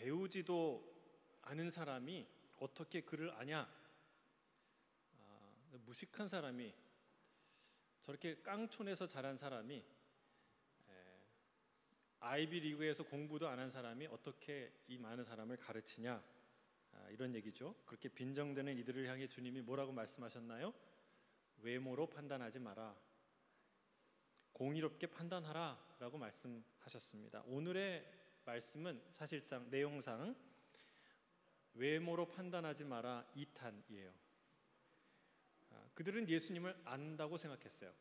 배우지도 않은 사람이 어떻게 글을 아냐? 무식한 사람이, 저렇게 깡촌에서 자란 사람이, 아이비리그에서 공부도 안 한 사람이 어떻게 이 많은 사람을 가르치냐? 이런 얘기죠. 그렇게 빈정되는 이들을 향해 주님이 뭐라고 말씀하셨나요? 외모로 판단하지 마라, 공의롭게 판단하라 라고 말씀하셨습니다. 오늘의 말씀은 사실상 내용상 외모로 판단하지 마라 2탄이에요. 그들은 예수님을 안다고 생각했어요.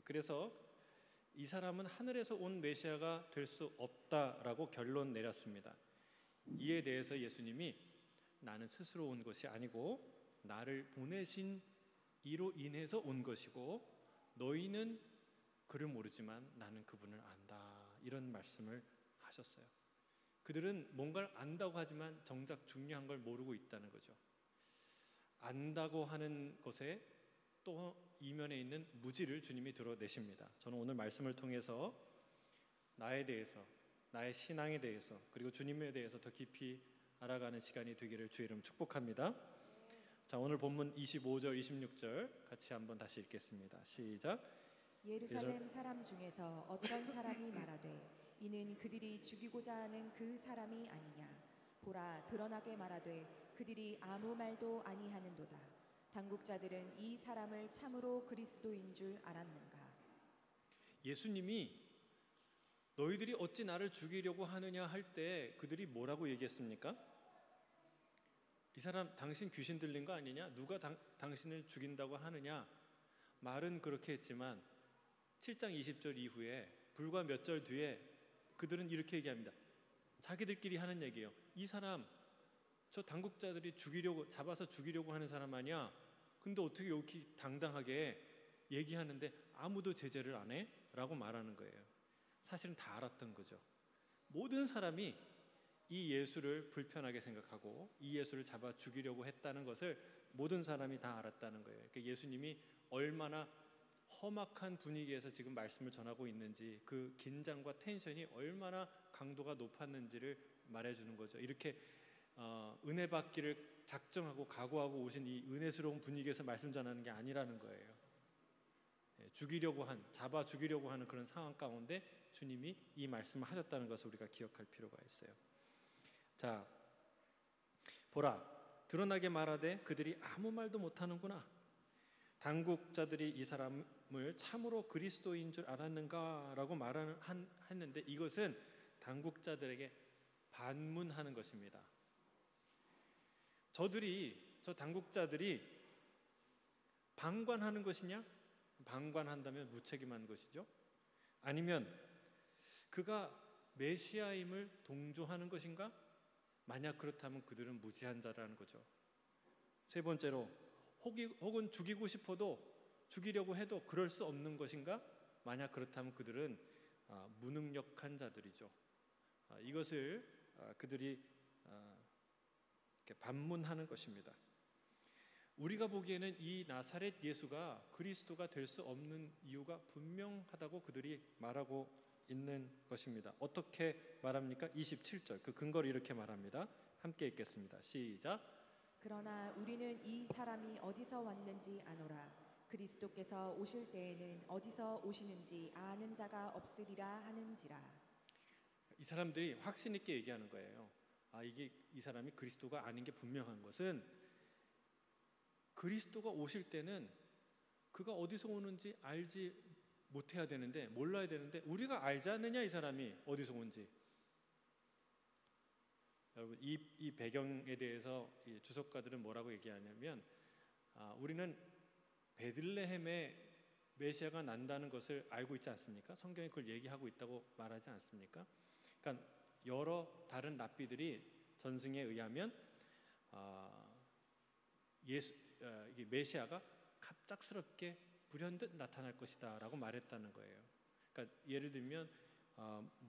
그래서 이 사람은 하늘에서 온 메시아가 될 수 없다라고 결론 내렸습니다. 이에 대해서 예수님이 나는 스스로 온 것이 아니고 나를 보내신 이로 인해서 온 것이고 너희는 그를 모르지만 나는 그분을 안다, 이런 말씀을 하셨어요. 그들은 뭔가를 안다고 하지만 정작 중요한 걸 모르고 있다는 거죠. 안다고 하는 것에 또 이면에 있는 무지를 주님이 드러내십니다. 저는 오늘 말씀을 통해서 나에 대해서, 나의 신앙에 대해서, 그리고 주님에 대해서 더 깊이 알아가는 시간이 되기를 주의 이름 축복합니다. 자, 오늘 본문 25절, 26절 같이 한번 다시 읽겠습니다. 시작. 예루살렘 사람 중에서 어떤 사람이 말하되 이는 그들이 죽이고자 하는 그 사람이 아니냐. 보라, 드러나게 말하되 그들이 아무 말도 아니하는도다. 당국자들은 이 사람을 참으로 그리스도인 줄 알았는가. 예수님이 너희들이 어찌 나를 죽이려고 하느냐 할 때 그들이 뭐라고 얘기했습니까? 이 사람 당신 귀신 들린 거 아니냐? 누가 당신을 죽인다고 하느냐? 말은 그렇게 했지만 7장 20절 이후에 불과 몇 절 뒤에 그들은 이렇게 얘기합니다. 자기들끼리 하는 얘기예요. 이 사람, 저 당국자들이 잡아서 죽이려고 하는 사람 아니야? 근데 어떻게 이렇게 당당하게 얘기하는데 아무도 제재를 안 해? 라고 말하는 거예요. 사실은 다 알았던 거죠. 모든 사람이 이 예수를 불편하게 생각하고 이 예수를 잡아 죽이려고 했다는 것을 모든 사람이 다 알았다는 거예요. 그러니까 예수님이 얼마나 험악한 분위기에서 지금 말씀을 전하고 있는지, 그 긴장과 텐션이 얼마나 강도가 높았는지를 말해주는 거죠. 이렇게 은혜 받기를 작정하고 각오하고 오신 이 은혜스러운 분위기에서 말씀 전하는 게 아니라는 거예요. 잡아 죽이려고 하는 그런 상황 가운데 주님이 이 말씀을 하셨다는 것을 우리가 기억할 필요가 있어요. 자, 보라, 드러나게 말하되 그들이 아무 말도 못하는구나. 당국자들이 이 사람을 참으로 그리스도인 줄 알았는가 라고 했는데 이것은 당국자들에게 반문하는 것입니다. 저 당국자들이 방관하는 것이냐? 방관한다면 무책임한 것이죠. 아니면 그가 메시아임을 동조하는 것인가? 만약 그렇다면 그들은 무지한 자라는 거죠. 세 번째로, 혹은 죽이고 싶어도, 죽이려고 해도 그럴 수 없는 것인가? 만약 그렇다면 그들은 무능력한 자들이죠. 이것을 그들이 이렇게 반문하는 것입니다. 우리가 보기에는 이 나사렛 예수가 그리스도가 될 수 없는 이유가 분명하다고 그들이 말하고 있는 것입니다. 어떻게 말합니까? 27절, 그 근거를 이렇게 말합니다. 함께 읽겠습니다. 시작. 그러나 우리는 이 사람이 어디서 왔는지 아노라. 그리스도께서 오실 때에는 어디서 오시는지 아는 자가 없으리라 하는지라. 이 사람들이 확신 있게 얘기하는 거예요. 이 사람이 그리스도가 아닌 게 분명한 것은 그리스도가 오실 때는 그가 어디서 오는지 알지 못해야 되는데, 몰라야 되는데 우리가 알지 않느냐, 이 사람이 어디서 온지. 여러분, 이 배경에 대해서 이 주석가들은 뭐라고 얘기하냐면 우리는 베들레헴에 메시아가 난다는 것을 알고 있지 않습니까? 성경에 그걸 얘기하고 있다고 말하지 않습니까? 그러니까 여러 다른 랍비들이 전승에 의하면 메시아가 갑작스럽게 불현듯 나타날 것이다 라고 말했다는 거예요. 그러니까 예를 들면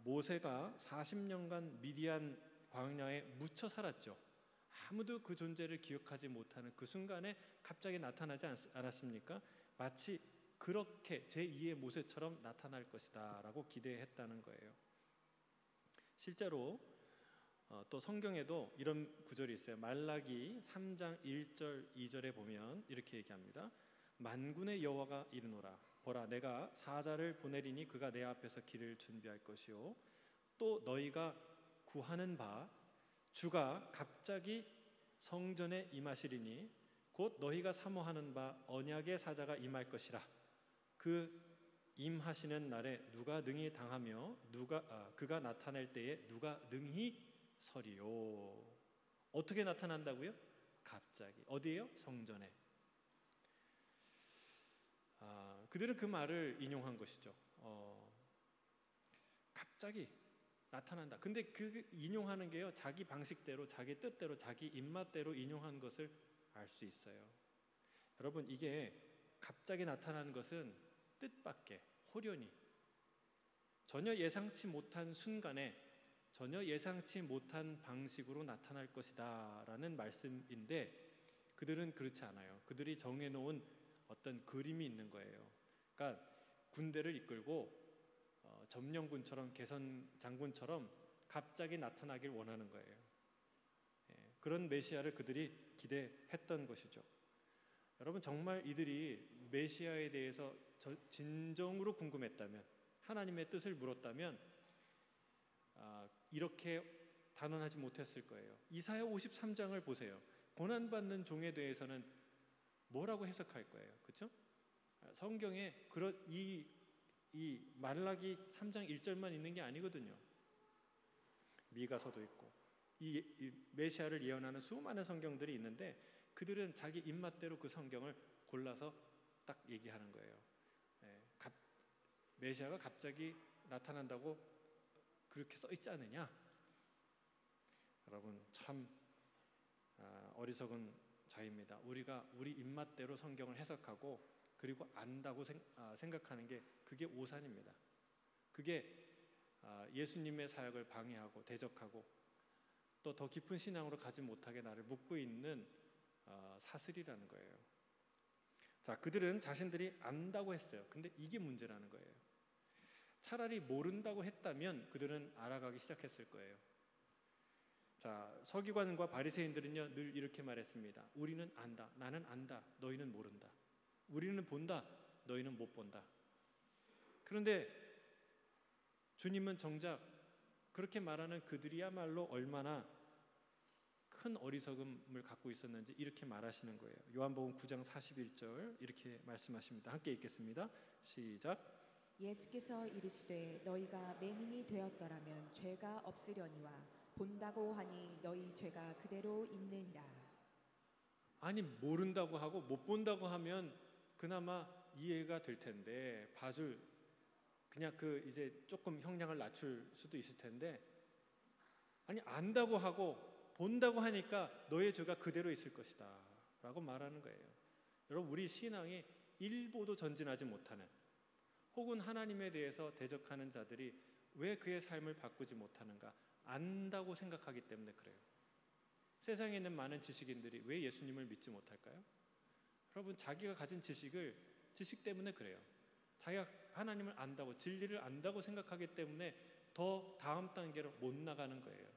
모세가 40년간 미디안 광야에 묻혀 살았죠. 아무도 그 존재를 기억하지 못하는 그 순간에 갑자기 나타나지 않았습니까? 마치 그렇게 제2의 모세처럼 나타날 것이다 라고 기대했다는 거예요. 실제로 또 성경에도 이런 구절이 있어요. 말라기 3장 1절 2절에 보면 이렇게 얘기합니다. 만군의 여호와가 이르노라 보라 내가 사자를 보내리니 그가 내 앞에서 길을 준비할 것이요 또 너희가 구하는 바 주가 갑자기 성전에 임하시리니 곧 너희가 사모하는 바 언약의 사자가 임할 것이라. 그 임하시는 날에 누가 능히 당하며 그가 나타날 때에 누가 능히 서리요. 어떻게 나타난다고요? 갑자기. 어디에요? 성전에. 그들은 그 말을 인용한 것이죠. 갑자기 나타난다. 근데 그 인용하는 게요, 자기 방식대로, 자기 뜻대로, 자기 입맛대로 인용한 것을 알 수 있어요. 여러분, 이게 갑자기 나타나는 것은 뜻밖의 호련히 전혀 예상치 못한 순간에 전혀 예상치 못한 방식으로 나타날 것이다 라는 말씀인데, 그들은 그렇지 않아요. 그들이 정해놓은 어떤 그림이 있는 거예요. 그러니까 군대를 이끌고 점령군처럼 개선 장군처럼 갑자기 나타나길 원하는 거예요. 그런 메시아를 그들이 기대했던 것이죠. 여러분, 정말 이들이 메시아에 대해서 진정으로 궁금했다면, 하나님의 뜻을 물었다면 이렇게 단언하지 못했을 거예요. 이사야 53장을 보세요. 고난받는 종에 대해서는 뭐라고 해석할 거예요? 그렇죠? 성경에 이 말라기 3장 1절만 있는 게 아니거든요. 미가서도 있고 이 메시아를 예언하는 수많은 성경들이 있는데, 그들은 자기 입맛대로 그 성경을 골라서 딱 얘기하는 거예요. 메시아가 갑자기 나타난다고 그렇게 써 있지 않느냐? 여러분, 참 어리석은 자입니다. 우리가 우리 입맛대로 성경을 해석하고 그리고 안다고 생각하는 게, 그게 오산입니다. 그게 예수님의 사역을 방해하고 대적하고 또 더 깊은 신앙으로 가지 못하게 나를 묶고 있는 사슬이라는 거예요. 자, 그들은 자신들이 안다고 했어요. 근데 이게 문제라는 거예요. 차라리 모른다고 했다면 그들은 알아가기 시작했을 거예요. 자, 서기관과 바리새인들은요 늘 이렇게 말했습니다. 우리는 안다. 나는 안다. 너희는 모른다. 우리는 본다. 너희는 못 본다. 그런데 주님은 정작 그렇게 말하는 그들이야말로 얼마나 큰 어리석음을 갖고 있었는지 이렇게 말하시는 거예요. 요한복음 9장 41절 이렇게 말씀하십니다. 함께 읽겠습니다. 시작. 예수께서 이르시되 너희가 맹인이 되었더라면 죄가 없으려니와 본다고 하니 너희 죄가 그대로 있느니라. 아니, 모른다고 하고 못 본다고 하면 그나마 이해가 될 텐데, 봐줄 그냥 이제 조금 형량을 낮출 수도 있을 텐데, 아니 안다고 하고 본다고 하니까 너의 죄가 그대로 있을 것이다 라고 말하는 거예요. 여러분, 우리 신앙이 일보도 전진하지 못하는, 혹은 하나님에 대해서 대적하는 자들이 왜 그의 삶을 바꾸지 못하는가? 안다고 생각하기 때문에 그래요. 세상에 있는 많은 지식인들이 왜 예수님을 믿지 못할까요? 여러분, 자기가 가진 지식 때문에 그래요. 자기가 하나님을 안다고, 진리를 안다고 생각하기 때문에 더 다음 단계로 못 나가는 거예요.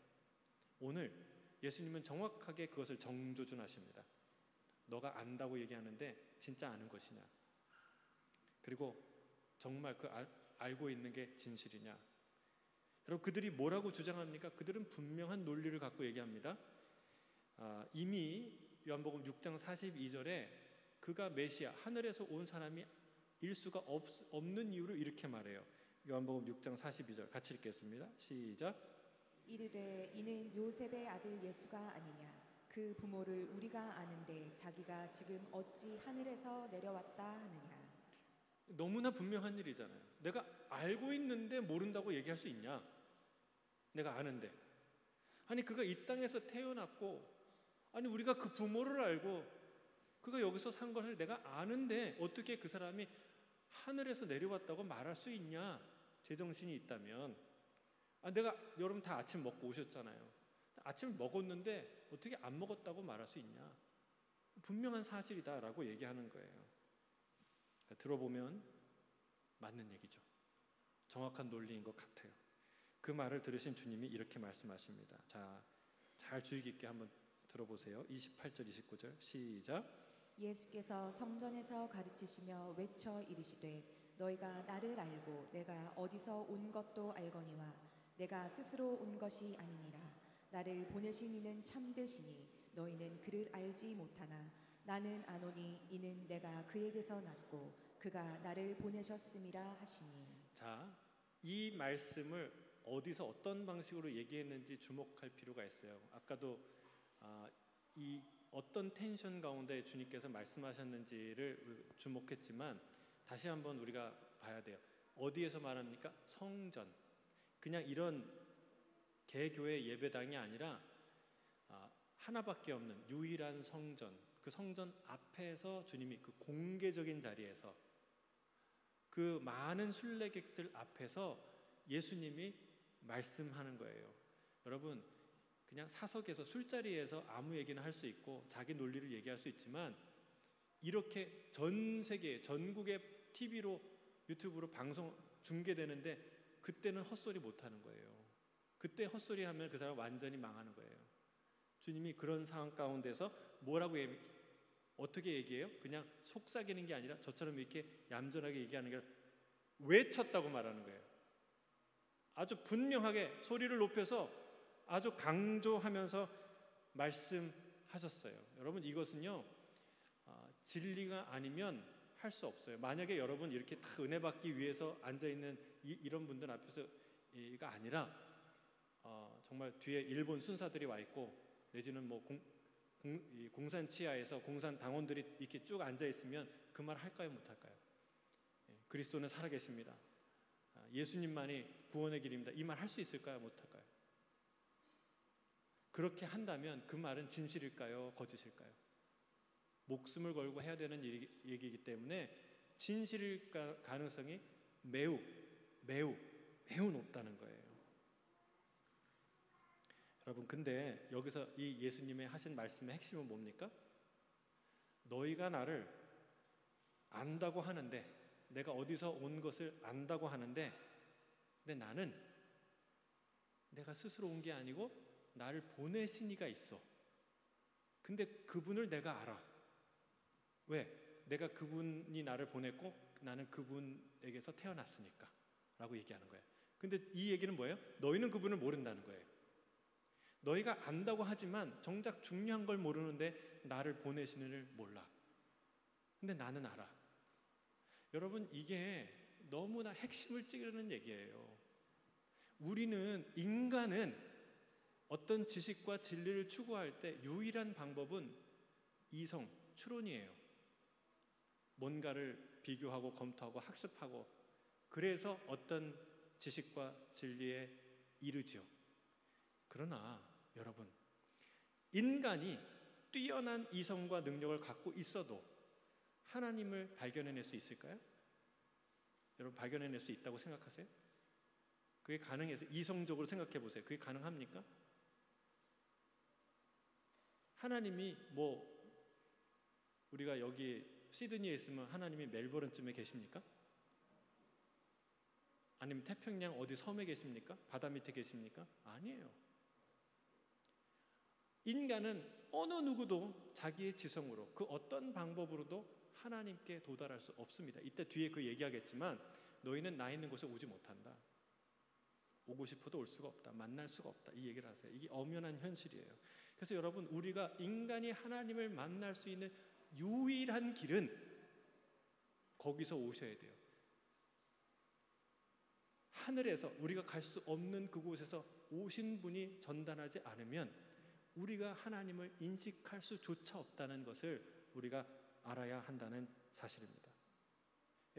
오늘 예수님은 정확하게 그것을 정조준하십니다. 너가 안다고 얘기하는데 진짜 아는 것이냐? 그리고 정말 알고 있는 게 진실이냐? 여러분, 그들이 뭐라고 주장합니까? 그들은 분명한 논리를 갖고 얘기합니다. 이미 요한복음 6장 42절에 그가 메시아, 하늘에서 온 사람이 일 수가 없는 이유를 이렇게 말해요. 요한복음 6장 42절 같이 읽겠습니다. 시작. 이르되 이는 요셉의 아들 예수가 아니냐? 그 부모를 우리가 아는데 자기가 지금 어찌 하늘에서 내려왔다 하느냐? 너무나 분명한 일이잖아요. 내가 알고 있는데 모른다고 얘기할 수 있냐? 내가 아는데. 아니, 그가 이 땅에서 태어났고, 아니 우리가 그 부모를 알고 그가 여기서 산 것을 내가 아는데 어떻게 그 사람이 하늘에서 내려왔다고 말할 수 있냐? 제정신이 있다면. 내가 여러분 다 아침 먹고 오셨잖아요. 아침을 먹었는데 어떻게 안 먹었다고 말할 수 있냐? 분명한 사실이다라고 얘기하는 거예요. 들어보면 맞는 얘기죠. 정확한 논리인 것 같아요. 그 말을 들으신 주님이 이렇게 말씀하십니다. 자, 잘 주의 깊게 한번 들어보세요. 28절 29절 시작. 예수께서 성전에서 가르치시며 외쳐 이르시되 너희가 나를 알고 내가 어디서 온 것도 알거니와 내가 스스로 온 것이 아니니라. 나를 보내신 이는 참되시니 너희는 그를 알지 못하나 나는 아노니 이는 내가 그에게서 났고 그가 나를 보내셨음이라 하시니. 자, 이 말씀을 어디서 어떤 방식으로 얘기했는지 주목할 필요가 있어요. 아까도 이 어떤 텐션 가운데 주님께서 말씀하셨는지를 주목했지만 다시 한번 우리가 봐야 돼요. 어디에서 말합니까? 성전. 그냥 이런 개교회 예배당이 아니라 하나밖에 없는 유일한 성전, 그 성전 앞에서 주님이 그 공개적인 자리에서 그 많은 순례객들 앞에서 예수님이 말씀하는 거예요. 여러분, 그냥 사석에서 술자리에서 아무 얘기나 할 수 있고 자기 논리를 얘기할 수 있지만 이렇게 전 세계 전국의 TV로 유튜브로 방송 중계되는데 그때는 헛소리 못 하는 거예요. 그때 헛소리 하면 그 사람 완전히 망하는 거예요. 주님이 그런 상황 가운데서 뭐라고 어떻게 얘기해요? 그냥 속삭이는 게 아니라 저처럼 이렇게 얌전하게 얘기하는 게 아니라 외쳤다고 말하는 거예요. 아주 분명하게 소리를 높여서 아주 강조하면서 말씀하셨어요. 여러분, 이것은요 진리가 아니면 할 수 없어요. 만약에 여러분 이렇게 다 은혜 받기 위해서 앉아있는 이런 분들 앞에서가 아니라 정말 뒤에 일본 순사들이 와 있고 내지는 뭐 공산 치하에서 공산 당원들이 이렇게 쭉 앉아있으면 그 말 할까요? 못할까요? 그리스도는 살아계십니다. 예수님만이 구원의 길입니다. 이 말 할 수 있을까요? 못할까요? 그렇게 한다면 그 말은 진실일까요? 거짓일까요? 목숨을 걸고 해야 되는 얘기이기 때문에 진실일 가능성이 매우 높다는 거예요. 여러분, 근데 여기서 이 예수님의 하신 말씀의 핵심은 뭡니까? 너희가 나를 안다고 하는데, 내가 어디서 온 것을 안다고 하는데, 근데 나는 내가 스스로 온 게 아니고 나를 보내신 이가 있어. 근데 그분을 내가 알아. 왜? 내가 그분이 나를 보냈고 나는 그분에게서 태어났으니까 라고 얘기하는 거예요. 근데 이 얘기는 뭐예요? 너희는 그분을 모른다는 거예요. 너희가 안다고 하지만 정작 중요한 걸 모르는데 나를 보내시는 을 몰라. 근데 나는 알아. 여러분, 이게 너무나 핵심을 찌르는 얘기예요. 인간은 어떤 지식과 진리를 추구할 때 유일한 방법은 이성, 추론이에요. 뭔가를 비교하고 검토하고 학습하고 그래서 어떤 지식과 진리에 이르죠. 그러나 여러분, 인간이 뛰어난 이성과 능력을 갖고 있어도 하나님을 발견해낼 수 있을까요? 여러분, 발견해낼 수 있다고 생각하세요? 그게 가능해서 이성적으로 생각해 보세요. 그게 가능합니까? 하나님이 우리가 여기 시드니에 있으면 하나님이 멜버른쯤에 계십니까? 아니면 태평양 어디 섬에 계십니까? 바다 밑에 계십니까? 아니에요. 인간은 어느 누구도 자기의 지성으로 그 어떤 방법으로도 하나님께 도달할 수 없습니다. 이때 뒤에 그 얘기하겠지만 너희는 나 있는 곳에 오지 못한다. 오고 싶어도 올 수가 없다. 만날 수가 없다. 이 얘기를 하세요. 이게 엄연한 현실이에요. 그래서 여러분, 우리가 인간이 하나님을 만날 수 있는 유일한 길은 거기서 오셔야 돼요. 하늘에서 우리가 갈 수 없는 그곳에서 오신 분이 전달하지 않으면 우리가 하나님을 인식할 수조차 없다는 것을 우리가 알아야 한다는 사실입니다.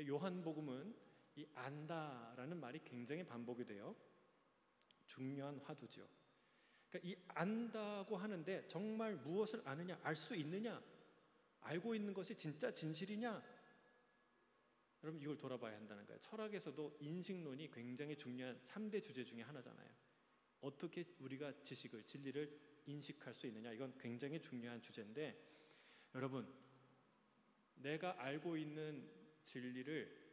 요한복음은 이 안다라는 말이 굉장히 반복이 돼요. 중요한 화두죠. 그러니까 이 안다고 하는데 정말 무엇을 아느냐, 알 수 있느냐, 알고 있는 것이 진짜 진실이냐? 여러분, 이걸 돌아봐야 한다는 거예요. 철학에서도 인식론이 굉장히 중요한 3대 주제 중에 하나잖아요. 어떻게 우리가 지식을, 진리를 인식할 수 있느냐, 이건 굉장히 중요한 주제인데, 여러분, 내가 알고 있는 진리를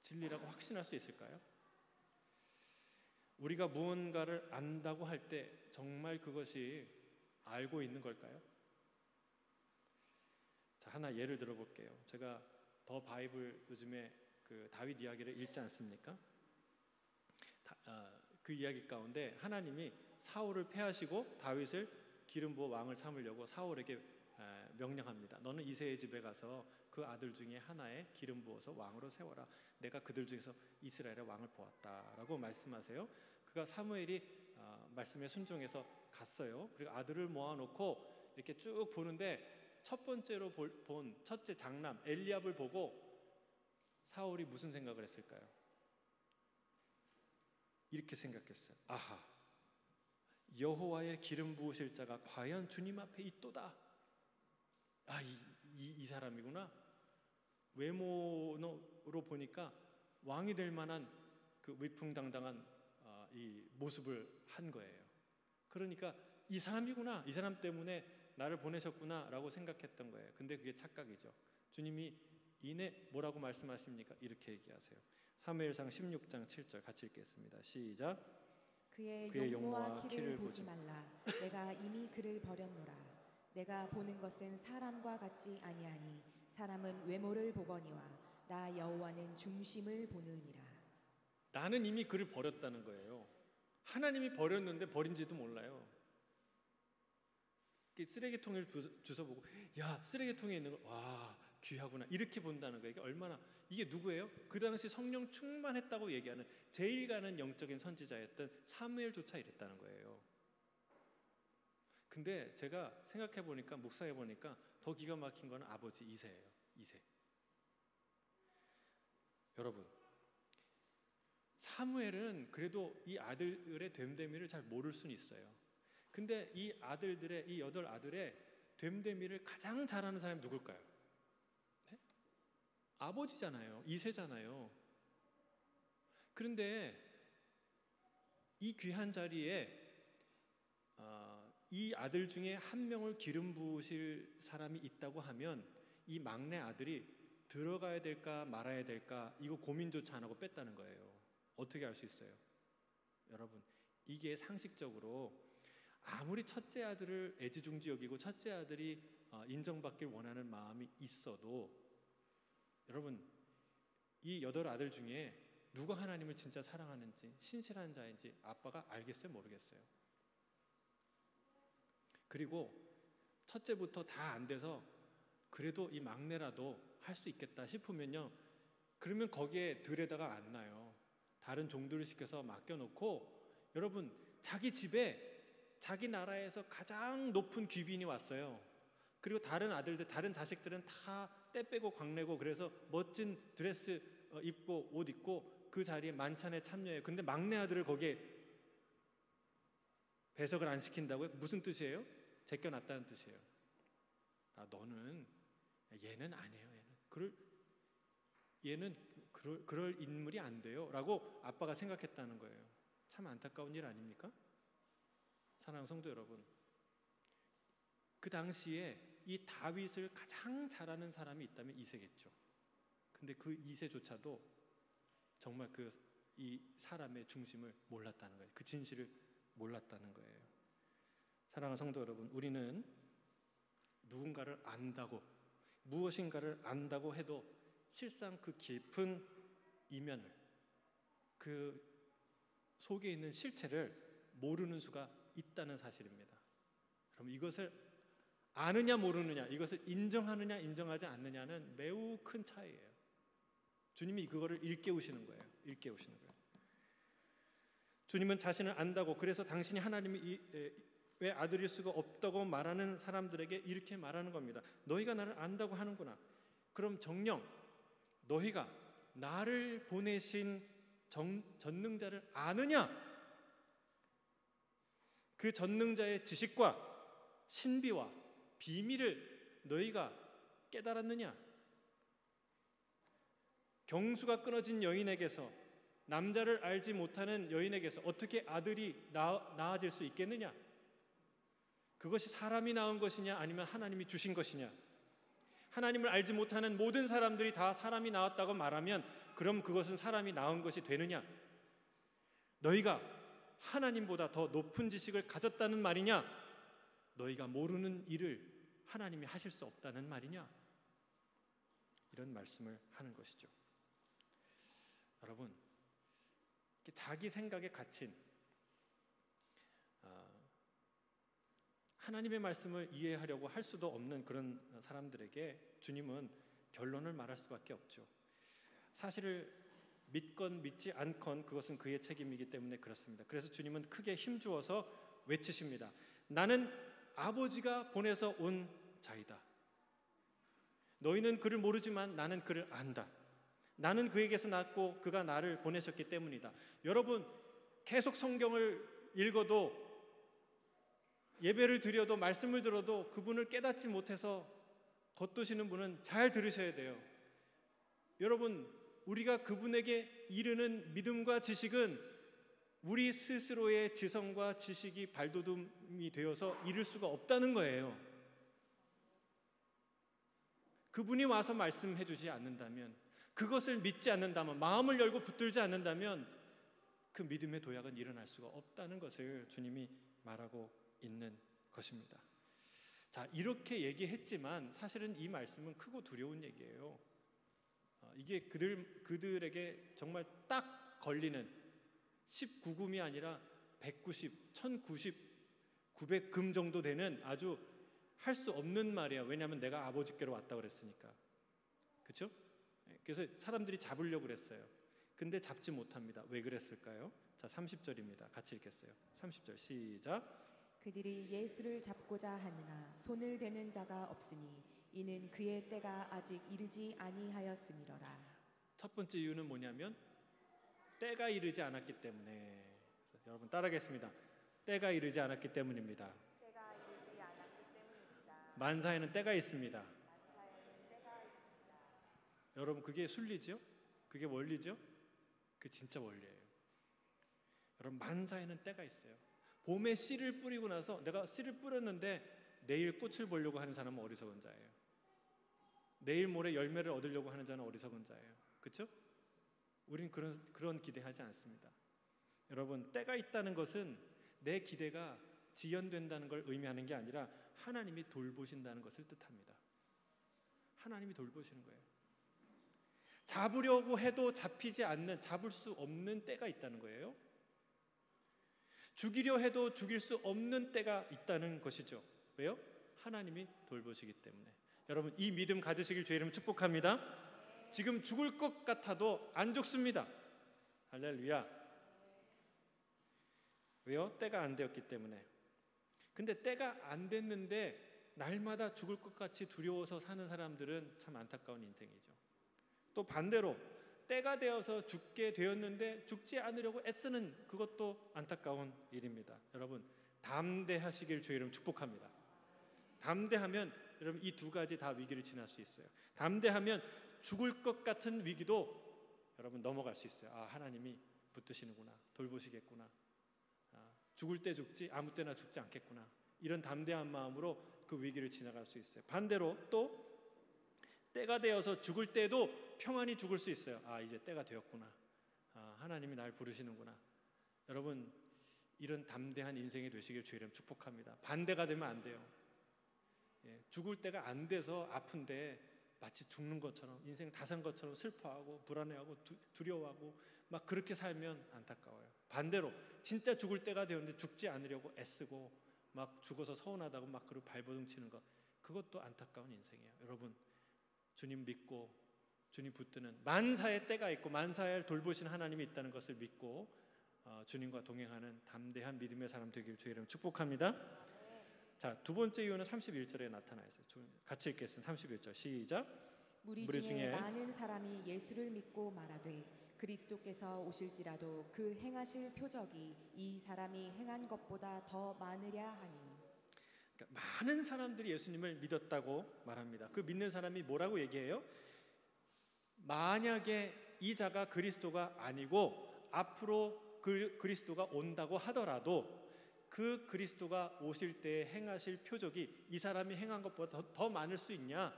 진리라고 확신할 수 있을까요? 우리가 무언가를 안다고 할 때 정말 그것이 알고 있는 걸까요? 자, 하나 예를 들어볼게요. 제가 더 바이블 요즘에 그 다윗 이야기를 읽지 않습니까? 그 이야기 가운데 하나님이 사울을 패하시고 다윗을 기름 부어 왕을 삼으려고 사울에게 명령합니다. 너는 이새의 집에 가서 그 아들 중에 하나에 기름 부어서 왕으로 세워라. 내가 그들 중에서 이스라엘의 왕을 보았다라고 말씀하세요. 그가 사무엘이 말씀에 순종해서 갔어요. 그리고 아들을 모아놓고 이렇게 쭉 보는데 첫 번째로 본 첫째 장남 엘리압을 보고 사울이 무슨 생각을 했을까요? 이렇게 생각했어요. 아하, 여호와의 기름 부으실 자가 과연 주님 앞에 있도다. 아, 이 사람이구나. 외모로 보니까 왕이 될 만한 그 위풍당당한 이 모습을 한 거예요. 그러니까 이 사람이구나, 이 사람 때문에 나를 보내셨구나 라고 생각했던 거예요. 근데 그게 착각이죠. 주님이 이내 뭐라고 말씀하십니까? 이렇게 얘기하세요. 사무엘상 16장 7절 같이 읽겠습니다. 시작. 그의 용모와 키를 보지 말라. 내가 이미 그를 버렸노라. 내가 보는 것은 사람과 같지 아니하니 사람은 외모를 보거니와 나 여호와는 중심을 보느니라. 나는 이미 그를 버렸다는 거예요. 하나님이 버렸는데 버린지도 몰라요. 쓰레기통을 주워보고 야, 쓰레기통에 있는 거 와, 귀하구나 이렇게 본다는 거예요. 이게 얼마나, 이게 누구예요? 그 당시 성령 충만했다고 얘기하는 제일 가는 영적인 선지자였던 사무엘조차 이랬다는 거예요. 근데 제가 생각해 보니까, 묵상해 보니까 더 기가 막힌 건 아버지 이새예요. 이새. 여러분, 사무엘은 그래도 이 아들의 됨됨이를 잘 모를 수는 있어요. 근데 이 8아들의 됨됨이를 가장 잘하는 사람이 누굴까요? 네? 아버지잖아요. 이새잖아요. 그런데 이 귀한 자리에 이 아들 중에 한 명을 기름 부으실 사람이 있다고 하면 이 막내 아들이 들어가야 될까 말아야 될까 이거 고민조차 안 하고 뺐다는 거예요. 어떻게 알 수 있어요? 여러분, 이게 상식적으로 아무리 첫째 아들을 애지중지 여기고 첫째 아들이 인정받길 원하는 마음이 있어도 여러분, 이 8아들 중에 누가 하나님을 진짜 사랑하는지 신실한 자인지 아빠가 알겠어요? 모르겠어요? 그리고 첫째부터 다 안 돼서 그래도 이 막내라도 할 수 있겠다 싶으면요, 그러면 거기에 들에다가 안 놔요. 다른 종들을 시켜서 맡겨놓고, 여러분, 자기 집에 자기 나라에서 가장 높은 귀빈이 왔어요. 그리고 다른 아들들, 다른 자식들은 다 떼 빼고 광내고 그래서 멋진 드레스 입고 옷 입고 그 자리에 만찬에 참여해요. 근데 막내 아들을 거기에 배석을 안 시킨다고요? 무슨 뜻이에요? 제껴놨다는 뜻이에요. 아, 너는, 얘는 아니에요. 얘는 그럴 인물이 안 돼요 라고 아빠가 생각했다는 거예요. 참 안타까운 일 아닙니까? 사랑하는 성도 여러분, 그 당시에 이 다윗을 가장 잘하는 사람이 있다면 이새겠죠. 근데 그 이새조차도 정말 이 사람의 중심을 몰랐다는 거예요. 그 진실을 몰랐다는 거예요. 사랑하는 성도 여러분, 우리는 누군가를 안다고, 무엇인가를 안다고 해도 실상 그 깊은 이면을, 그 속에 있는 실체를 모르는 수가 있다는 사실입니다. 그럼 이것을 아느냐 모르느냐, 이것을 인정하느냐 인정하지 않느냐는 매우 큰 차이예요. 주님이 그거를 일깨우시는 거예요. 일깨우시는 거예요. 주님은 자신을 안다고, 그래서 당신이 하나님의 왜 아들일 수가 없다고 말하는 사람들에게 이렇게 말하는 겁니다. 너희가 나를 안다고 하는구나. 그럼 정녕 너희가 나를 보내신 전능자를 아느냐? 그 전능자의 지식과 신비와 비밀을 너희가 깨달았느냐? 경수가 끊어진 여인에게서, 남자를 알지 못하는 여인에게서 어떻게 아들이 낳아질 수 있겠느냐? 그것이 사람이 낳은 것이냐 아니면 하나님이 주신 것이냐? 하나님을 알지 못하는 모든 사람들이 다 사람이 낳았다고 말하면 그럼 그것은 사람이 낳은 것이 되느냐? 너희가 하나님보다 더 높은 지식을 가졌다는 말이냐? 너희가 모르는 일을 하나님이 하실 수 없다는 말이냐? 이런 말씀을 하는 것이죠. 여러분, 자기 생각에 갇힌 하나님의 말씀을 이해하려고 할 수도 없는 그런 사람들에게 주님은 결론을 말할 수밖에 없죠. 사실을 믿건 믿지 않건 그것은 그의 책임이기 때문에 그렇습니다. 그래서 주님은 크게 힘주어서 외치십니다. 나는 아버지가 보내서 온 자이다. 너희는 그를 모르지만 나는 그를 안다. 나는 그에게서 났고 그가 나를 보내셨기 때문이다. 여러분, 계속 성경을 읽어도 예배를 드려도 말씀을 들어도 그분을 깨닫지 못해서 겉도시는 분은 잘 들으셔야 돼요. 여러분, 우리가 그분에게 이르는 믿음과 지식은 우리 스스로의 지성과 지식이 발돋움이 되어서 이룰 수가 없다는 거예요. 그분이 와서 말씀해 주지 않는다면, 그것을 믿지 않는다면, 마음을 열고 붙들지 않는다면 그 믿음의 도약은 일어날 수가 없다는 것을 주님이 말하고 있는 것입니다. 자, 이렇게 얘기했지만 사실은 이 말씀은 크고 두려운 얘기예요. 이게 그들에게 정말 딱 걸리는 19금이 아니라 190, 1090, 900금 정도 되는 아주 할 수 없는 말이야. 왜냐하면 내가 아버지께로 왔다 그랬으니까. 그렇죠? 그래서 사람들이 잡으려고 그랬어요. 근데 잡지 못합니다. 왜 그랬을까요? 자, 30절입니다. 같이 읽겠어요. 30절 시작. 그들이 예수를 잡고자 하느나 손을 대는 자가 없으니 이는 그의 때가 아직 이르지 아니하였음이로라. 첫 번째 이유는 뭐냐면 때가 이르지 않았기 때문에. 여러분 따라하겠습니다. 때가 이르지 않았기 때문입니다. 때가 이르지 않았기 때문입니다. 만사에는 때가 있습니다. 만사에는 때가 있습니다. 여러분, 그게 순리죠? 그게 원리죠? 그 진짜 원리예요. 여러분, 만사에는 때가 있어요. 봄에 씨를 뿌리고 나서 내가 씨를 뿌렸는데 내일 꽃을 보려고 하는 사람은 어리석은 자예요. 내일 모레 열매를 얻으려고 하는 자는 어리석은 자예요. 그렇죠? 우리는 그런 기대하지 않습니다. 여러분, 때가 있다는 것은 내 기대가 지연된다는 걸 의미하는 게 아니라 하나님이 돌보신다는 것을 뜻합니다. 하나님이 돌보시는 거예요. 잡으려고 해도 잡히지 않는, 잡을 수 없는 때가 있다는 거예요. 죽이려 해도 죽일 수 없는 때가 있다는 것이죠. 왜요? 하나님이 돌보시기 때문에. 여러분, 이 믿음 가지시길 주의 이름으로 축복합니다. 지금 죽을 것 같아도 안 죽습니다. 할렐루야. 왜요? 때가 안 되었기 때문에. 근데 때가 안 됐는데 날마다 죽을 것 같이 두려워서 사는 사람들은 참 안타까운 인생이죠. 또 반대로 때가 되어서 죽게 되었는데 죽지 않으려고 애쓰는 그것도 안타까운 일입니다. 여러분, 담대하시길 주의 이름 축복합니다. 담대하면 여러분 이 두 가지 다 위기를 지날 수 있어요. 담대하면 죽을 것 같은 위기도 여러분 넘어갈 수 있어요. 아, 하나님이 붙드시는구나, 돌보시겠구나. 죽을 때 죽지 아무 때나 죽지 않겠구나. 이런 담대한 마음으로 그 위기를 지나갈 수 있어요. 반대로 또 때가 되어서 죽을 때도 평안히 죽을 수 있어요. 아, 이제 때가 되었구나. 아, 하나님이 날 부르시는구나. 여러분, 이런 담대한 인생이 되시길 주의 이름 축복합니다. 반대가 되면 안 돼요. 죽을 때가 안 돼서 아픈데 마치 죽는 것처럼, 인생 다 산 것처럼 슬퍼하고 불안해하고 두려워하고 막 그렇게 살면 안타까워요. 반대로 진짜 죽을 때가 되었는데 죽지 않으려고 애쓰고 막 죽어서 서운하다고 막 그리고 발버둥 치는 것, 그것도 안타까운 인생이에요. 여러분, 주님 믿고 주님 붙드는 만사의 때가 있고 만사에 돌보시는 하나님이 있다는 것을 믿고 주님과 동행하는 담대한 믿음의 사람 되길 주의 이름 축복합니다. 자, 두 번째 이유는 31절에 나타나 있어요. 같이 읽겠습니다. 31절 시작. 무리 중에 많은 사람이 예수를 믿고 말하되 그리스도께서 오실지라도 그 행하실 표적이 이 사람이 행한 것보다 더 많으랴 하니. 그러니까 많은 사람들이 예수님을 믿었다고 말합니다. 그 믿는 사람이 뭐라고 얘기해요? 만약에 이 자가 그리스도가 아니고 앞으로 그리스도가 온다고 하더라도 그 그리스도가 오실 때 행하실 표적이 이 사람이 행한 것보다 더 많을 수 있냐?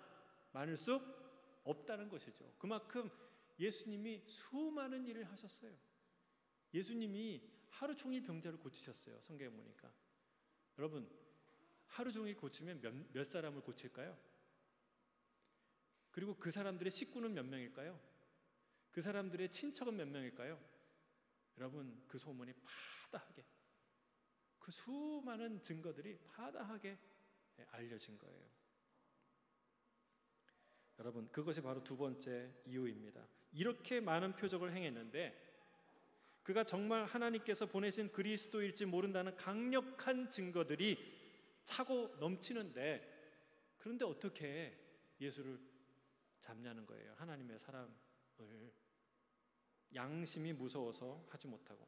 많을 수 없다는 것이죠. 그만큼 예수님이 수많은 일을 하셨어요. 예수님이 하루 종일 병자를 고치셨어요. 성경에 보니까. 여러분, 하루 종일 고치면 몇 사람을 고칠까요? 그리고 그 사람들의 식구는 몇 명일까요? 그 사람들의 친척은 몇 명일까요? 여러분, 그 소문이 파다하게, 그 수많은 증거들이 파다하게 알려진 거예요. 여러분, 그것이 바로 두 번째 이유입니다. 이렇게 많은 표적을 행했는데 그가 정말 하나님께서 보내신 그리스도일지 모른다는 강력한 증거들이 차고 넘치는데, 그런데 어떻게 예수를 잡냐는 거예요. 하나님의 사람을 양심이 무서워서 하지 못하고,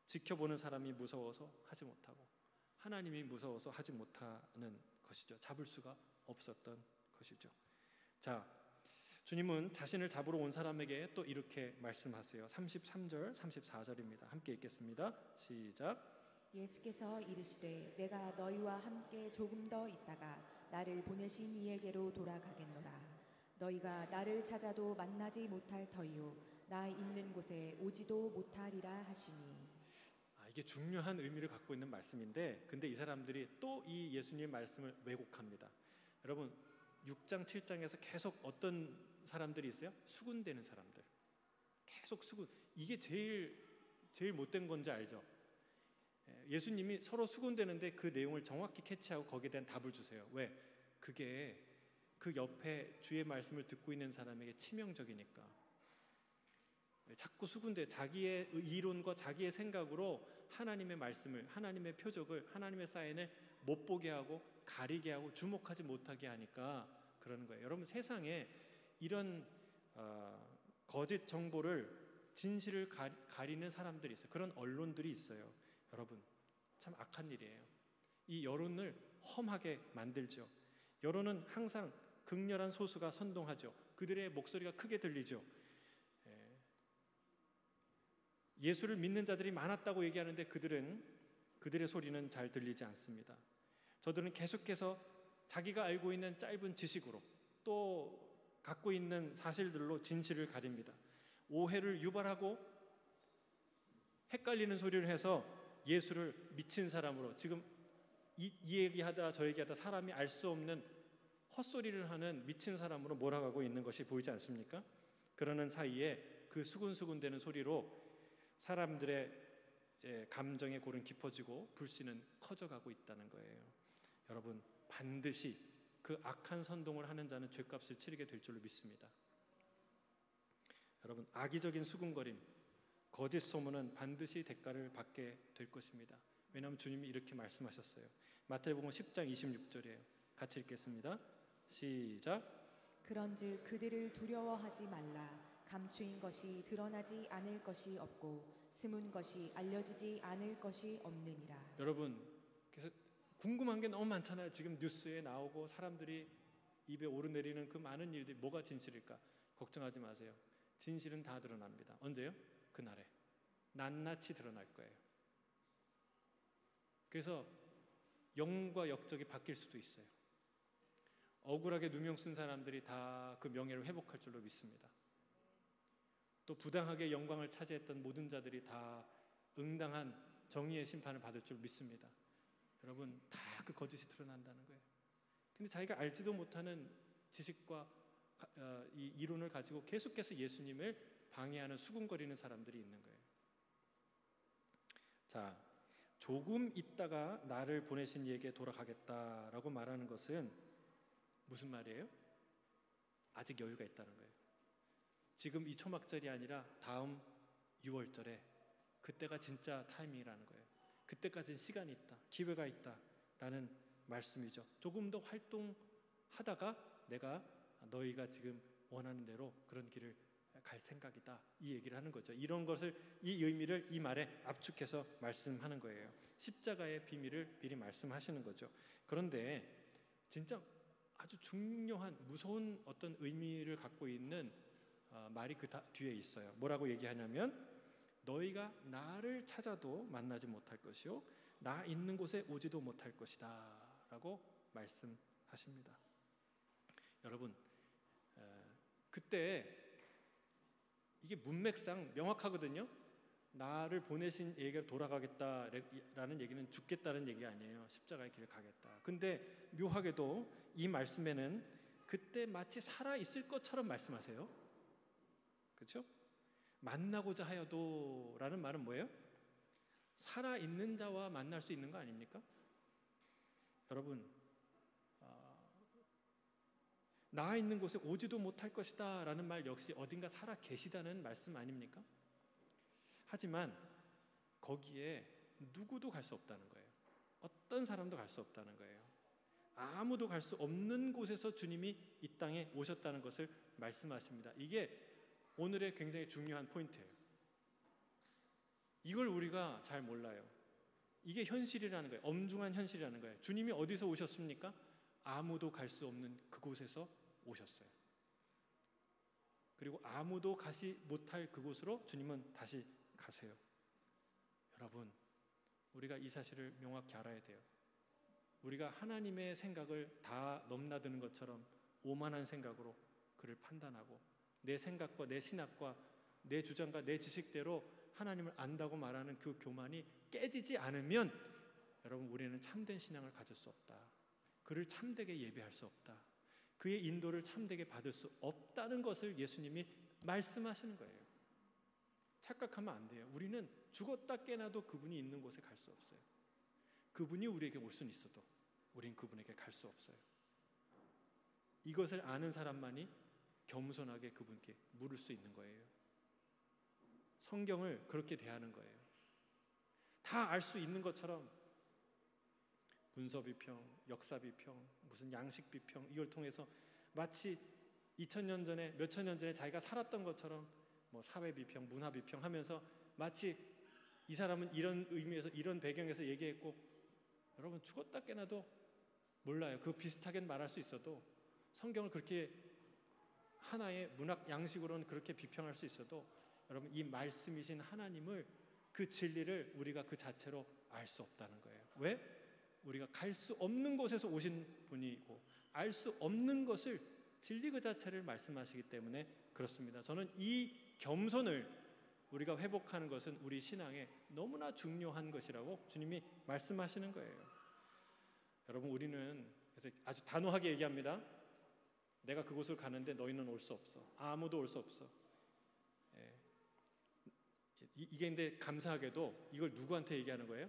지켜보는 사람이 무서워서 하지 못하고, 하나님이 무서워서 하지 못하는 것이죠. 잡을 수가 없었던 것이죠. 자, 주님은 자신을 잡으러 온 사람에게 또 이렇게 말씀하세요. 33절, 34절입니다. 함께 읽겠습니다. 시작. 예수께서 이르시되 내가 너희와 함께 조금 더 있다가 나를 보내신 이에게로 돌아가겠노라. 너희가 나를 찾아도 만나지 못할 터이요 나 있는 곳에 오지도 못하리라 하시니. 이게 중요한 의미를 갖고 있는 말씀인데, 근데 이 사람들이 또 이 예수님의 말씀을 왜곡합니다. 여러분, 6장 7장에서 계속 어떤 사람들이 있어요? 수군대는 사람들. 계속 수군. 이게 제일 못된 건지 알죠? 예수님이 서로 수군대는데 그 내용을 정확히 캐치하고 거기에 대한 답을 주세요. 왜? 그게 그 옆에 주의 말씀을 듣고 있는 사람에게 치명적이니까. 자꾸 수군대, 자기의 이론과 자기의 생각으로 하나님의 말씀을, 하나님의 표적을, 하나님의 사인을 못 보게 하고 가리게 하고 주목하지 못하게 하니까 그러는 거예요. 여러분, 세상에 이런 거짓 정보를, 진실을 가리는 사람들이 있어요. 그런 언론들이 있어요. 여러분, 참 악한 일이에요. 이 여론을 험하게 만들죠. 여론은 항상 극렬한 소수가 선동하죠. 그들의 목소리가 크게 들리죠. 예수를 믿는 자들이 많았다고 얘기하는데 그들의 소리는 잘 들리지 않습니다. 저들은 계속해서 자기가 알고 있는 짧은 지식으로, 또 갖고 있는 사실들로 진실을 가립니다. 오해를 유발하고 헷갈리는 소리를 해서 예수를 미친 사람으로, 지금 이 얘기하다 저 얘기하다 사람이 알 수 없는 헛소리를 하는 미친 사람으로 몰아가고 있는 것이 보이지 않습니까? 그러는 사이에 그 수군수군대는 소리로 사람들의 감정의 골은 깊어지고 불신은 커져가고 있다는 거예요. 여러분, 반드시 그 악한 선동을 하는 자는 죗값을 치르게 될 줄로 믿습니다. 여러분, 악의적인 수군거림, 거짓 소문은 반드시 대가를 받게 될 것입니다. 왜냐하면 주님이 이렇게 말씀하셨어요. 마태복음 10장 26절이에요. 같이 읽겠습니다. 시작. 그런즉 그들을 두려워하지 말라. 감추인 것이 드러나지 않을 것이 없고 숨은 것이 알려지지 않을 것이 없느니라. 여러분, 그래서 궁금한 게 너무 많잖아요. 지금 뉴스에 나오고 사람들이 입에 오르내리는 그 많은 일들이 뭐가 진실일까? 걱정하지 마세요. 진실은 다 드러납니다. 언제요? 그날에 낱낱이 드러날 거예요. 그래서 영과 역적이 바뀔 수도 있어요. 억울하게 누명 쓴 사람들이 다 그 명예를 회복할 줄로 믿습니다. 또 부당하게 영광을 차지했던 모든 자들이 다 응당한 정의의 심판을 받을 줄 믿습니다. 여러분, 다 그 거짓이 드러난다는 거예요. 근데 자기가 알지도 못하는 지식과 이 이론을 가지고 계속해서 예수님을 방해하는 수군거리는 사람들이 있는 거예요. 자, 조금 있다가 나를 보내신 이에게 돌아가겠다라고 말하는 것은 무슨 말이에요? 아직 여유가 있다는 거예요. 지금 이 초막절이 아니라 다음 6월절에, 그때가 진짜 타이밍이라는 거예요. 그때까지는 시간이 있다, 기회가 있다라는 말씀이죠. 조금 더 활동하다가 내가 너희가 지금 원하는 대로 그런 길을 갈 생각이다, 이 얘기를 하는 거죠. 이런 것을, 이 의미를 이 말에 압축해서 말씀하는 거예요. 십자가의 비밀을 미리 말씀하시는 거죠. 그런데 진짜 아주 중요한 무서운 어떤 의미를 갖고 있는 말이 그 뒤에 있어요. 뭐라고 얘기하냐면 너희가 나를 찾아도 만나지 못할 것이요 나 있는 곳에 오지도 못할 것이다 라고 말씀하십니다. 여러분, 그때 이게 문맥상 명확하거든요. 나를 보내신 얘기가 돌아가겠다라는 얘기는 죽겠다는 얘기 아니에요. 십자가의 길을 가겠다. 근데 묘하게도 이 말씀에는 그때 마치 살아 있을 것처럼 말씀하세요. 그렇죠? 만나고자 하여도라는 말은 뭐예요? 살아 있는 자와 만날 수 있는 거 아닙니까? 여러분, 나아 있는 곳에 오지도 못할 것이다 라는 말 역시 어딘가 살아 계시다는 말씀 아닙니까? 하지만 거기에 누구도 갈 수 없다는 거예요. 어떤 사람도 갈 수 없다는 거예요. 아무도 갈 수 없는 곳에서 주님이 이 땅에 오셨다는 것을 말씀하십니다. 이게 오늘의 굉장히 중요한 포인트예요. 이걸 우리가 잘 몰라요. 이게 현실이라는 거예요. 엄중한 현실이라는 거예요. 주님이 어디서 오셨습니까? 아무도 갈 수 없는 그곳에서 오셨어요. 그리고 아무도 가지 못할 그곳으로 주님은 다시 가세요. 여러분, 우리가 이 사실을 명확히 알아야 돼요. 우리가 하나님의 생각을 다 넘나드는 것처럼 오만한 생각으로 그를 판단하고 내 생각과 내 신학과 내 주장과 내 지식대로 하나님을 안다고 말하는 그 교만이 깨지지 않으면 여러분, 우리는 참된 신앙을 가질 수 없다. 그를 참되게 예배할 수 없다. 그의 인도를 참되게 받을 수 없다는 것을 예수님이 말씀하시는 거예요. 착각하면 안 돼요. 우리는 죽었다 깨나도 그분이 있는 곳에 갈 수 없어요. 그분이 우리에게 올 수는 있어도 우린 그분에게 갈 수 없어요. 이것을 아는 사람만이 겸손하게 그분께 물을 수 있는 거예요. 성경을 그렇게 대하는 거예요. 다 알 수 있는 것처럼 문서 비평, 역사 비평, 무슨 양식 비평 이걸 통해서 마치 2000년 전에 몇천 년 전에 자기가 살았던 것처럼 뭐 사회 비평, 문화 비평 하면서 마치 이 사람은 이런 의미에서 이런 배경에서 얘기했고 여러분 죽었다 깨나도 몰라요. 그 비슷하게 말할 수 있어도 성경을 그렇게 하나의 문학 양식으로는 그렇게 비평할 수 있어도 여러분 이 말씀이신 하나님을 그 진리를 우리가 그 자체로 알 수 없다는 거예요. 왜? 우리가 갈 수 없는 곳에서 오신 분이고 알 수 없는 것을 진리 그 자체를 말씀하시기 때문에 그렇습니다. 저는 이 겸손을 우리가 회복하는 것은 우리 신앙에 너무나 중요한 것이라고 주님이 말씀하시는 거예요. 여러분 우리는 그래서 아주 단호하게 얘기합니다. 내가 그곳을 가는데 너희는 올 수 없어. 아무도 올 수 없어. 이게 근데 감사하게도 이걸 누구한테 얘기하는 거예요?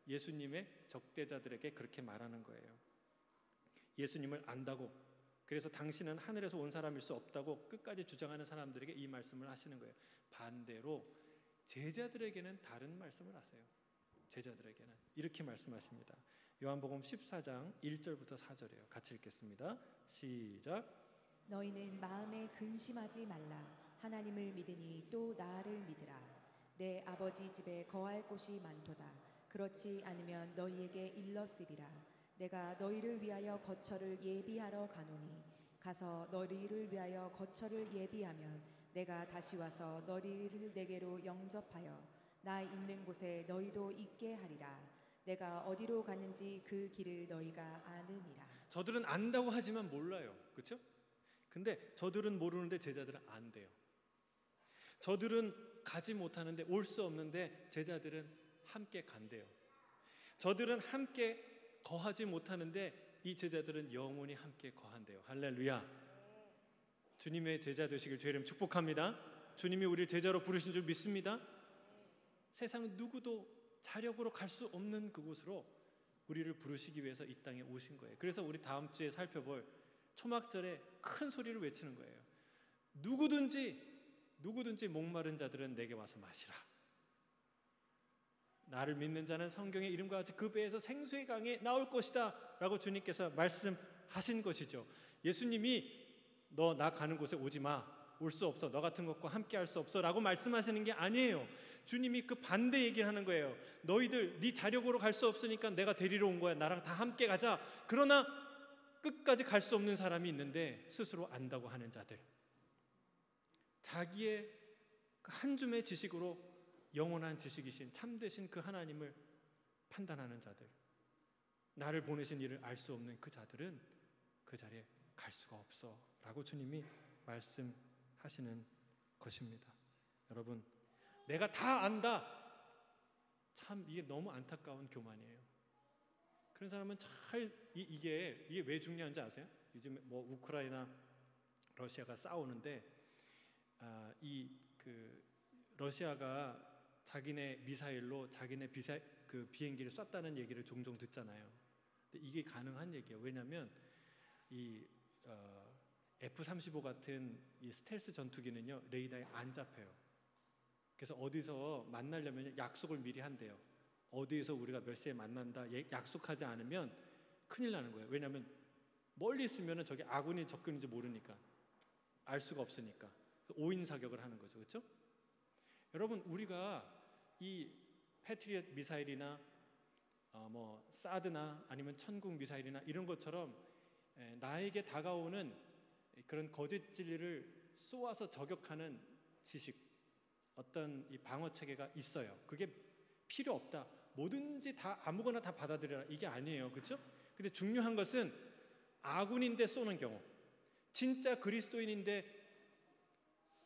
예수님의 적대자들에게 그렇게 말하는 거예요. 예수님을 안다고 그래서 당신은 하늘에서 온 사람일 수 없다고 끝까지 주장하는 사람들에게 이 말씀을 하시는 거예요. 반대로 제자들에게는 다른 말씀을 하세요. 제자들에게는 이렇게 말씀하십니다. 요한복음 14장 1절부터 4절이에요. 같이 읽겠습니다. 시작. 너희는 마음에 근심하지 말라. 하나님을 믿으니 또 나를 믿으라. 내 아버지 집에 거할 곳이 많도다. 그렇지 않으면 너희에게 일렀으리라. 내가 너희를 위하여 거처를 예비하러 가노니 가서 너희를 위하여 거처를 예비하면 내가 다시 와서 너희를 내게로 영접하여 나 있는 곳에 너희도 있게 하리라. 내가 어디로 가는지 그 길을 너희가 아느니라. 저들은 안다고 하지만 몰라요. 그렇죠? 근데 저들은 모르는데 제자들은 안대요. 저들은 가지 못하는데 올 수 없는데 제자들은 함께 간대요. 저들은 함께 거하지 못하는데 이 제자들은 영원히 함께 거한대요. 할렐루야. 주님의 제자 되시길 주의 이름 축복합니다. 주님이 우리를 제자로 부르신 줄 믿습니다. 세상 누구도 자력으로 갈 수 없는 그곳으로 우리를 부르시기 위해서 이 땅에 오신 거예요. 그래서 우리 다음 주에 살펴볼 초막절에 큰 소리를 외치는 거예요. 누구든지 목마른 자들은 내게 와서 마시라. 나를 믿는 자는 성경의 이름과 같이 그 배에서 생수의 강이 나올 것이다 라고 주님께서 말씀하신 것이죠. 예수님이 너 나 가는 곳에 오지 마, 올 수 없어, 너 같은 것과 함께 할 수 없어 라고 말씀하시는 게 아니에요. 주님이 그 반대 얘기를 하는 거예요. 너희들 네 자력으로 갈 수 없으니까 내가 데리러 온 거야. 나랑 다 함께 가자. 그러나 끝까지 갈 수 없는 사람이 있는데 스스로 안다고 하는 자들, 자기의 한 줌의 지식으로 영원한 지식이신 참되신 그 하나님을 판단하는 자들, 나를 보내신 이를 알 수 없는 그 자들은 그 자리에 갈 수가 없어 라고 주님이 말씀하시는 것입니다. 여러분, 내가 다 안다. 참 이게 너무 안타까운 교만이에요. 그런 사람은 이게 왜 중요한지 아세요? 요즘 뭐 우크라이나 러시아가 싸우는데 러시아가 자기네 미사일로 자기네 비행기를 쐈다는 얘기를 종종 듣잖아요. 근데 이게 가능한 얘기예요. 왜냐하면 이 F-35 같은 이 스텔스 전투기는요 레이더에 안 잡혀요. 그래서 어디서 만나려면 약속을 미리 한대요. 어디에서 우리가 몇 시에 만난다 약속하지 않으면 큰일 나는 거예요. 왜냐하면 멀리 있으면 저게 아군이 적군인지 모르니까, 알 수가 없으니까 오인 사격을 하는 거죠. 그렇죠? 여러분, 우리가 이 패트리엇 미사일이나 뭐 사드나 아니면 천국 미사일이나 이런 것처럼 나에게 다가오는 그런 거짓 진리를 쏘아서 저격하는 지식, 어떤 이 방어 체계가 있어요. 그게 필요 없다. 뭐든지 다 아무거나 다 받아들여라. 이게 아니에요. 그렇죠? 근데 중요한 것은 아군인데 쏘는 경우, 진짜 그리스도인인데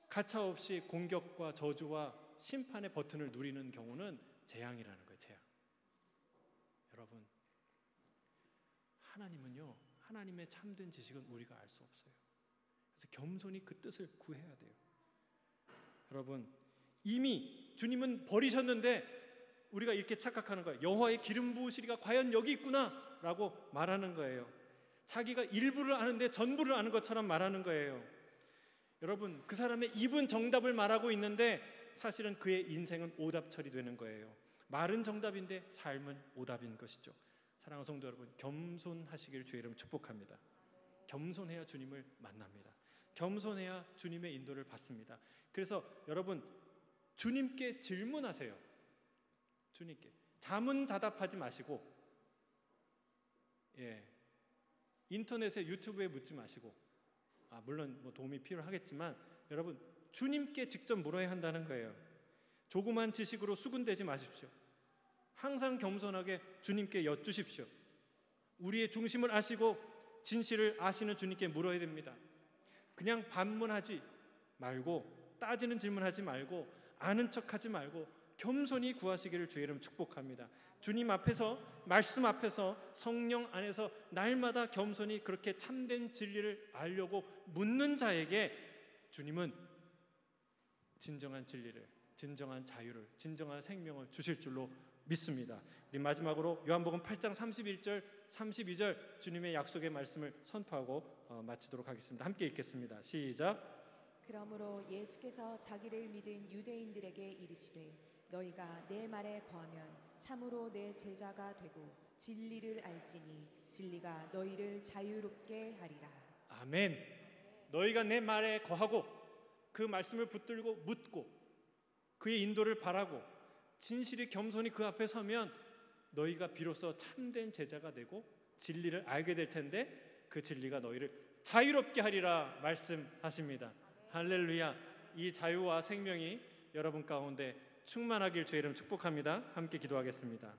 가차없이 공격과 저주와 심판의 버튼을 누리는 경우는 재앙이라는 거예요. 재앙. 여러분, 하나님은요, 하나님의 참된 지식은 우리가 알 수 없어요. 그래서 겸손히 그 뜻을 구해야 돼요. 여러분, 이미 주님은 버리셨는데 우리가 이렇게 착각하는 거예요. 여호와의 기름 부으시리가 과연 여기 있구나 라고 말하는 거예요. 자기가 일부를 아는데 전부를 아는 것처럼 말하는 거예요. 여러분, 그 사람의 입은 정답을 말하고 있는데 사실은 그의 인생은 오답 처리되는 거예요. 말은 정답인데 삶은 오답인 것이죠. 사랑하는 성도 여러분, 겸손하시길 주의 이름 축복합니다. 겸손해야 주님을 만납니다. 겸손해야 주님의 인도를 받습니다. 그래서 여러분, 주님께 질문하세요. 주님께 자문자답하지 마시고, 인터넷에 유튜브에 묻지 마시고, 물론 뭐 도움이 필요하겠지만 여러분, 주님께 직접 물어야 한다는 거예요. 조그만 지식으로 수군대지 마십시오. 항상 겸손하게 주님께 여쭈십시오. 우리의 중심을 아시고 진실을 아시는 주님께 물어야 됩니다. 그냥 반문하지 말고, 따지는 질문하지 말고, 아는 척하지 말고 겸손히 구하시기를 주의 이름 축복합니다. 주님 앞에서, 말씀 앞에서, 성령 안에서 날마다 겸손히 그렇게 참된 진리를 알려고 묻는 자에게 주님은 진정한 진리를, 진정한 자유를, 진정한 생명을 주실 줄로 믿습니다. 우리 마지막으로 요한복음 8장 31절, 32절 주님의 약속의 말씀을 선포하고 마치도록 하겠습니다. 함께 읽겠습니다. 시작. 그러므로 예수께서 자기를 믿은 유대인들에게 이르시되 너희가 내 말에 거하면 참으로 내 제자가 되고 진리를 알지니 진리가 너희를 자유롭게 하리라. 아멘. 너희가 내 말에 거하고 그 말씀을 붙들고 묻고 그의 인도를 바라고 진실이 겸손히 그 앞에 서면 너희가 비로소 참된 제자가 되고 진리를 알게 될 텐데 그 진리가 너희를 자유롭게 하리라 말씀하십니다. 할렐루야. 이 자유와 생명이 여러분 가운데 충만하길 주의 이름 축복합니다. 함께 기도하겠습니다.